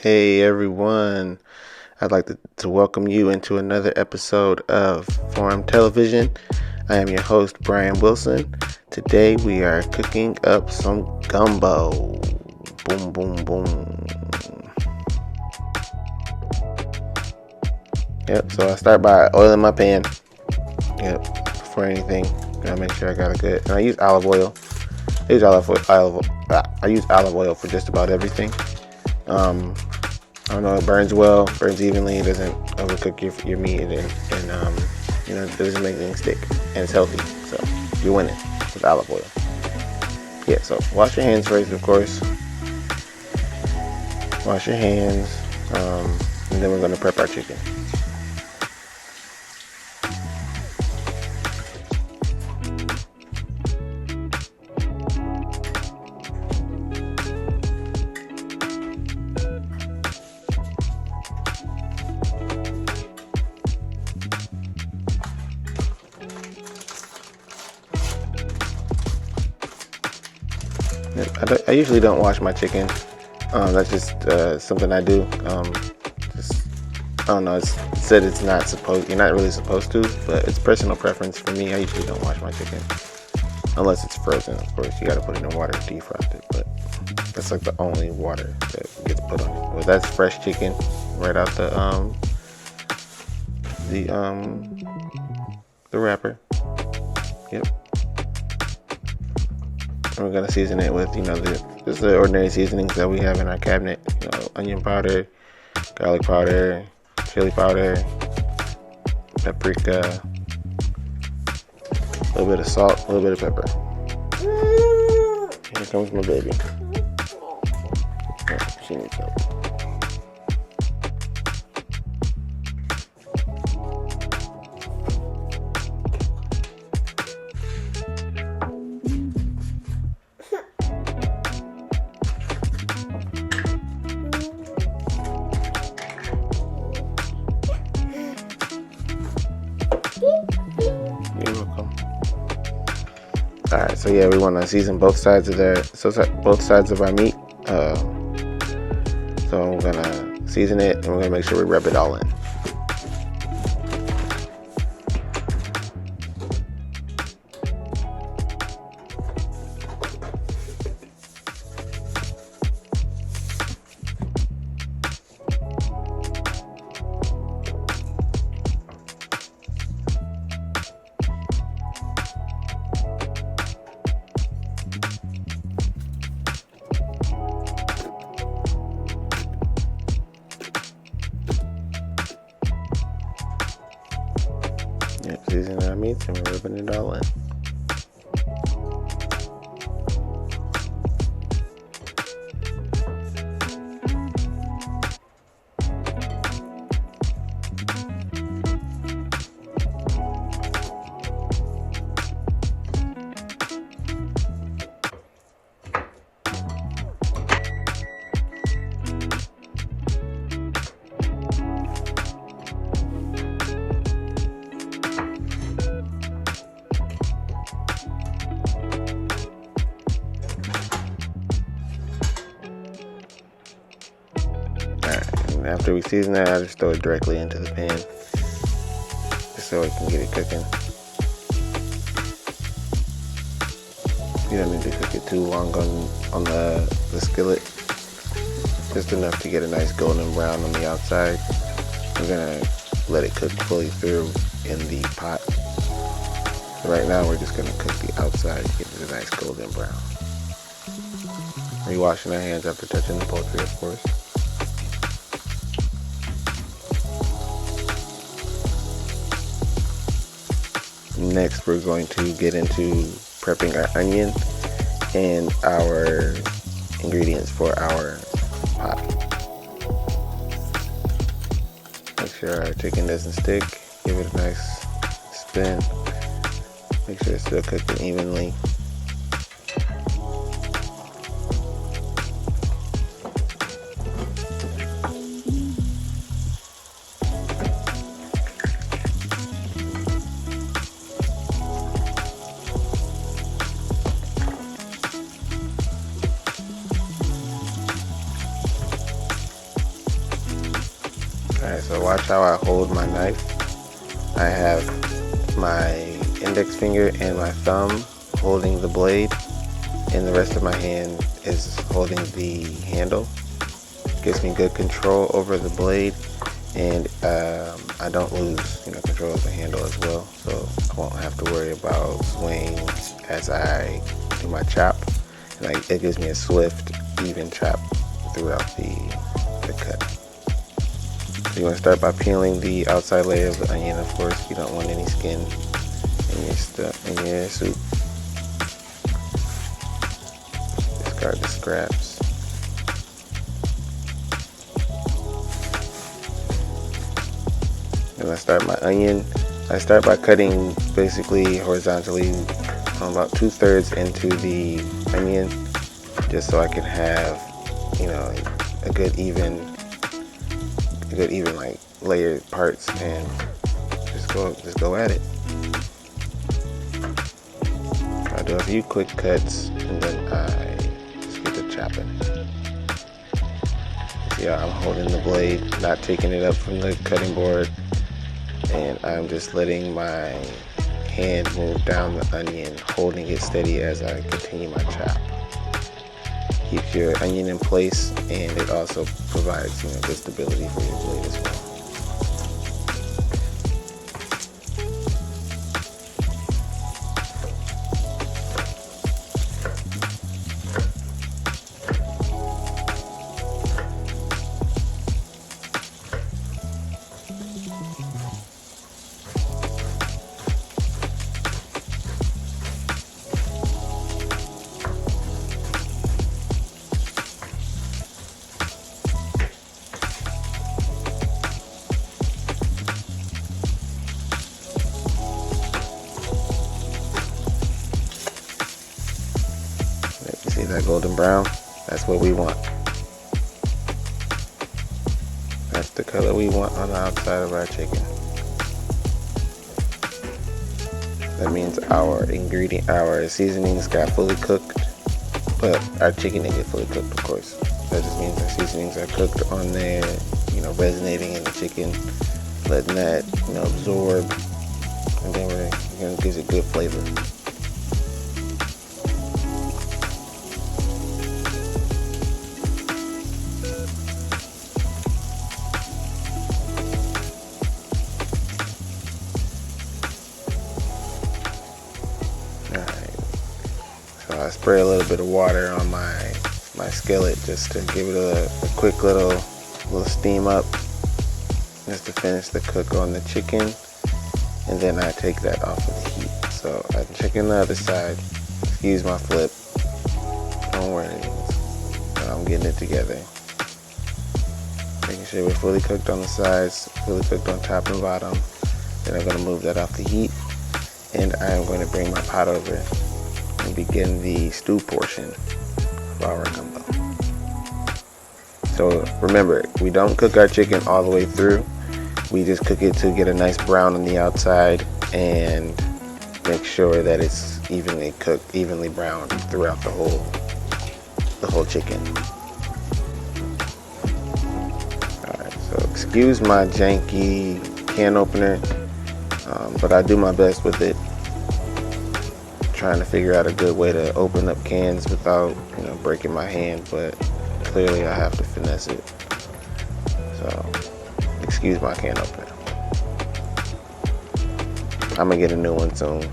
Hey everyone, I'd like to welcome you into another episode of Forum Television. I am your host, Brian Wilson. Today we are cooking up some gumbo. Boom, boom, boom. Yep, so I start by oiling my pan. Yep, before anything, gotta make sure I got it good. And I use olive oil. I use olive oil for just about everything. I don't know, it burns well, burns evenly, it doesn't overcook your meat, and it doesn't make anything stick, and it's healthy, so you're winning with olive oil. Yeah, so wash your hands first, of course. Wash your hands, and then we're going to prep our chicken. I usually don't wash my chicken. That's just something I do. I don't know. It said it's not supposed. You're not really supposed to, but it's personal preference for me. I usually don't wash my chicken unless it's frozen. Of course, you got to put it in water to defrost it. But that's like the only water that gets put on it. Well, that's fresh chicken right out the wrapper. Yep. And we're gonna season it with just the ordinary seasonings that we have in our cabinet. Onion powder, garlic powder, chili powder, paprika, a little bit of salt, a little bit of pepper. Here comes my baby. Yeah, she needs help. You're welcome. Alright, so yeah, we want to season both sides of our meat. So I'm gonna season it, and we're gonna make sure we rub it all in. Yep, seasoning our meats and we're rubbing it all in. After we season that, I just throw it directly into the pan, just so we can get it cooking. You don't need to cook it too long on the skillet. Just enough to get a nice golden brown on the outside. We're gonna let it cook fully through in the pot. So right now, we're just gonna cook the outside, get it a nice golden brown. Re-washing our hands after touching the poultry, of course. Next, we're going to get into prepping our onion and our ingredients for our pot. Make sure our chicken doesn't stick. Give it a nice spin. Make sure it's still cooking evenly. Alright, so watch how I hold my knife. I have my index finger and my thumb holding the blade, and the rest of my hand is holding the handle. Gives me good control over the blade, and I don't lose control of the handle as well, so I won't have to worry about swaying as I do my chop. And it gives me a swift, even chop throughout the cut. So you want to start by peeling the outside layer of the onion. Of course, you don't want any skin in your stuff, in your soup. Discard the scraps. And I start my onion. I start by cutting basically horizontally about 2/3 into the onion, just so I can have a good even like layered parts, and just go at it. I do a few quick cuts, and then I just get to chopping. See how I'm holding the blade, not taking it up from the cutting board, and I'm just letting my hand move down the onion, holding it steady as I continue my chop. Keeps your onion in place, and it also provides good stability for your blade as well. See that golden brown? That's what we want. That's the color we want on the outside of our chicken. That means our seasonings got fully cooked, but our chicken didn't get fully cooked, of course. That just means our seasonings are cooked on there, resonating in the chicken, letting that, absorb, and then we're gonna give it good flavor. So I spray a little bit of water on my skillet just to give it a quick little steam up, just to finish the cook on the chicken, and then I take that off of the heat. So I'm checking the other side. Excuse my flip. Don't worry. I'm getting it together. Making sure we're fully cooked on the sides, fully cooked on top and bottom. Then I'm going to move that off the heat, and I'm going to bring my pot over and begin the stew portion of our gumbo. So remember, we don't cook our chicken all the way through. We just cook it to get a nice brown on the outside and make sure that it's evenly cooked, evenly browned throughout the whole chicken. Alright, so excuse my janky can opener, but I do my best with it, trying to figure out a good way to open up cans without breaking my hand, but clearly I have to finesse it. So excuse my can opener. I'm gonna get a new one soon,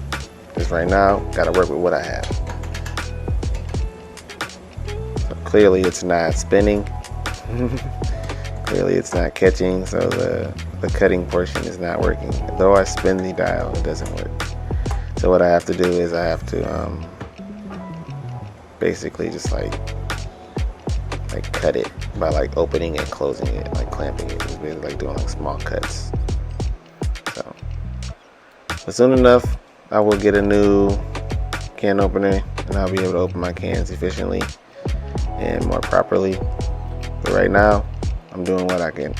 because right now gotta work with what I have. So clearly it's not spinning. Clearly it's not catching, so the cutting portion is not working. Though I spin the dial, it doesn't work. So what I have to do is I have to basically just like cut it by opening and closing it, clamping it. It's basically doing small cuts. So, but soon enough, I will get a new can opener, and I'll be able to open my cans efficiently and more properly. But right now, I'm doing what I can.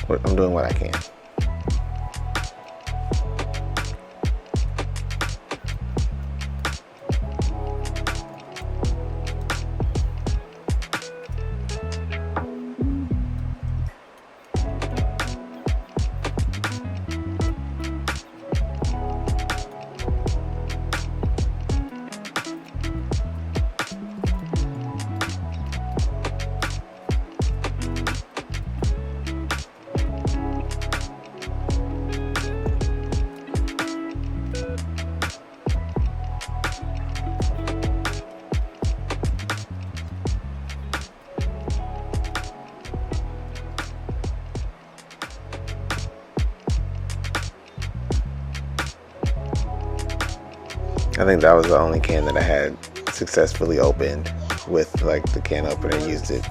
I think that was the only can that I had successfully opened with like the can opener using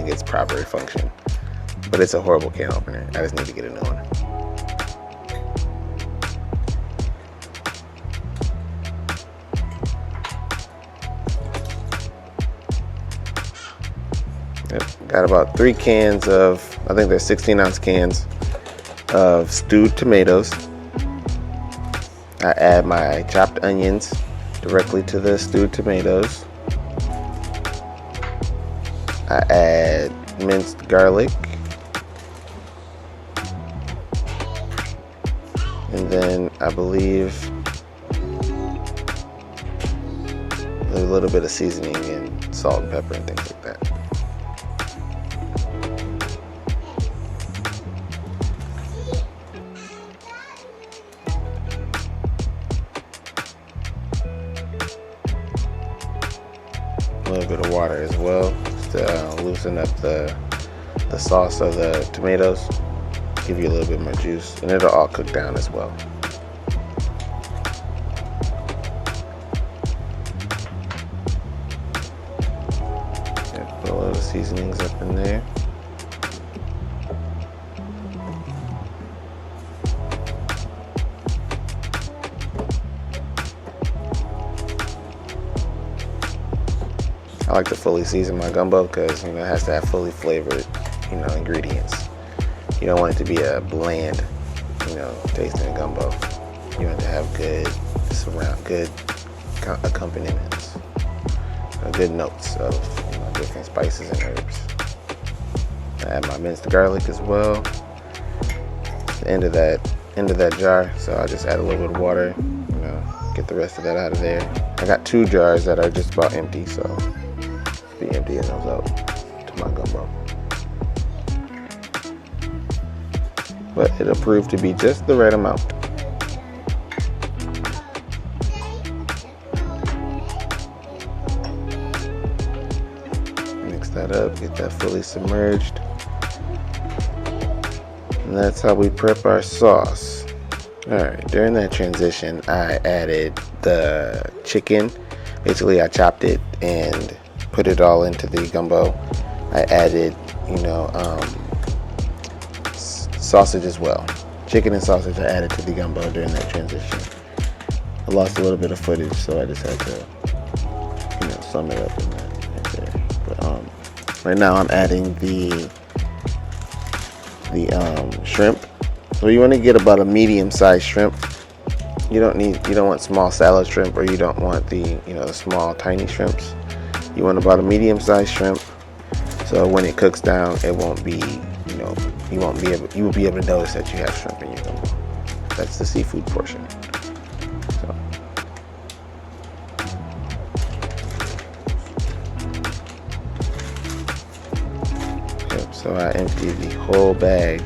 its proper function. But it's a horrible can opener. I just need to get a new one. Yep, got about 3 cans of, I think they're 16-ounce cans of stewed tomatoes. I add my chopped onions directly to the stewed tomatoes. I add minced garlic. And then I believe a little bit of seasoning and salt and pepper and things like that. A little bit of water as well to loosen up the sauce of the tomatoes, give you a little bit more juice, and it'll all cook down as well. Yeah, put a little seasonings up in there. I like to fully season my gumbo because it has to have fully flavored, ingredients. You don't want it to be a bland, tasting gumbo. You want it to have good accompaniments, good notes of different spices and herbs. I add my minced garlic as well. The end of that jar, so I just add a little bit of water, get the rest of that out of there. I got 2 jars that are just about empty, so be emptying those out to my gumbo. But it'll prove to be just the right amount. Mix that up, get that fully submerged. And that's how we prep our sauce. Alright, during that transition, I added the chicken. Basically, I chopped it and put it all into the gumbo. I added, sausage as well. Chicken and sausage I added to the gumbo during that transition. I lost a little bit of footage, so I just had to, sum it up in that right there. But right now I'm adding the shrimp. So you want to get about a medium-sized shrimp. You don't want small salad shrimp, or you don't want the small tiny shrimps. You want about a medium-sized shrimp, so when it cooks down, it won't be, you will be able to notice that you have shrimp in your gumbo. That's the seafood portion. So I empty the whole bag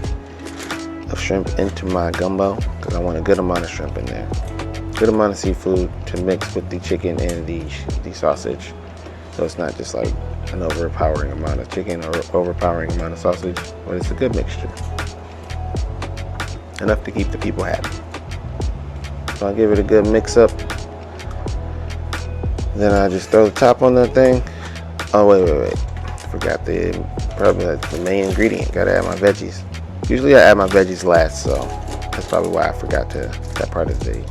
of shrimp into my gumbo because I want a good amount of shrimp in there. Good amount of seafood to mix with the chicken and the sausage. So it's not just like an overpowering amount of chicken or overpowering amount of sausage, but it's a good mixture. Enough to keep the people happy. So I'll give it a good mix up. Then I just throw the top on that thing. Oh, wait. Forgot probably the main ingredient. Gotta add my veggies. Usually I add my veggies last, so that's probably why I forgot that part of the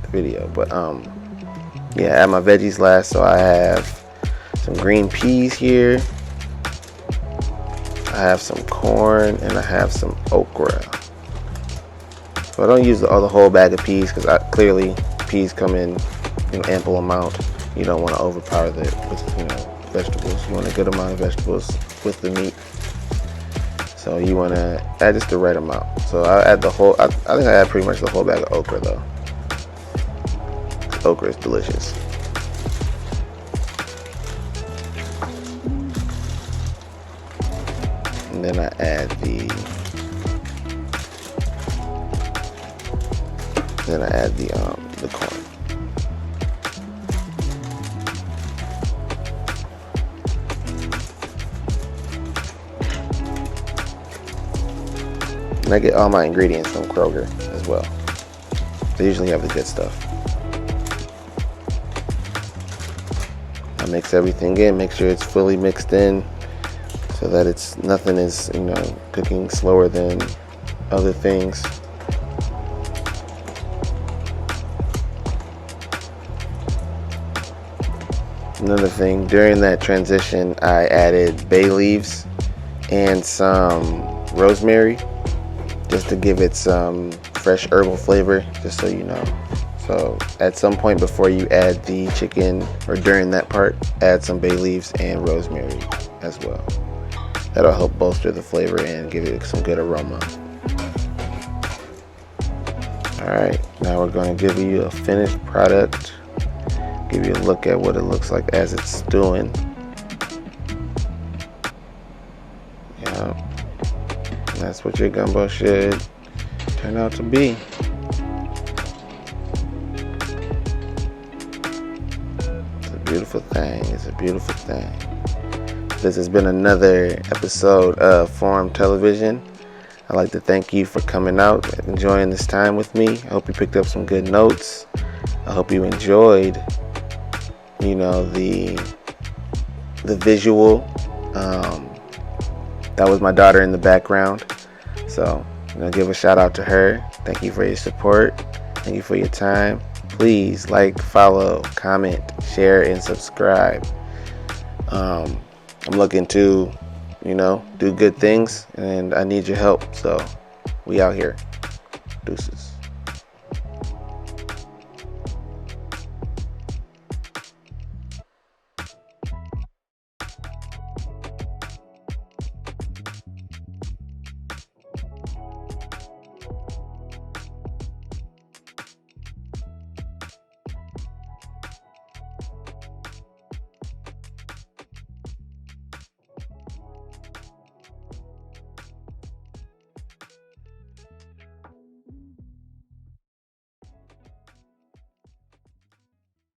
video. But yeah, I add my veggies last. So I have some green peas here. I have some corn and I have some okra. So I don't use the whole bag of peas because clearly peas come in ample amount. You don't want to overpower it with vegetables. You want a good amount of vegetables with the meat. So you want to add just the right amount. So I add the whole. I think I add pretty much the whole bag of okra though. Okra is delicious. And then I add the corn. And I get all my ingredients from Kroger as well. They usually have the good stuff. mix everything in, make sure it's fully mixed in so that nothing is, cooking slower than other things. Another thing, during that transition, I added bay leaves and some rosemary just to give it some fresh herbal flavor, just so you know. So at some point before you add the chicken, or during that part, add some bay leaves and rosemary as well. That'll help bolster the flavor and give it some good aroma. Alright, now we're going to give you a finished product. Give you a look at what it looks like as it's stewing. Yeah, and that's what your gumbo should turn out to be. It's a beautiful thing. It's a beautiful thing. This has been another episode of Forum Television. I'd like to thank you for coming out and enjoying this time with me. I hope you picked up some good notes. I hope you enjoyed, the visual. That was my daughter in the background. So, give a shout out to her. Thank you for your support. Thank you for your time. Please like, follow, comment, share, and subscribe. I'm looking to, do good things, and I need your help. So, we out here. Deuces.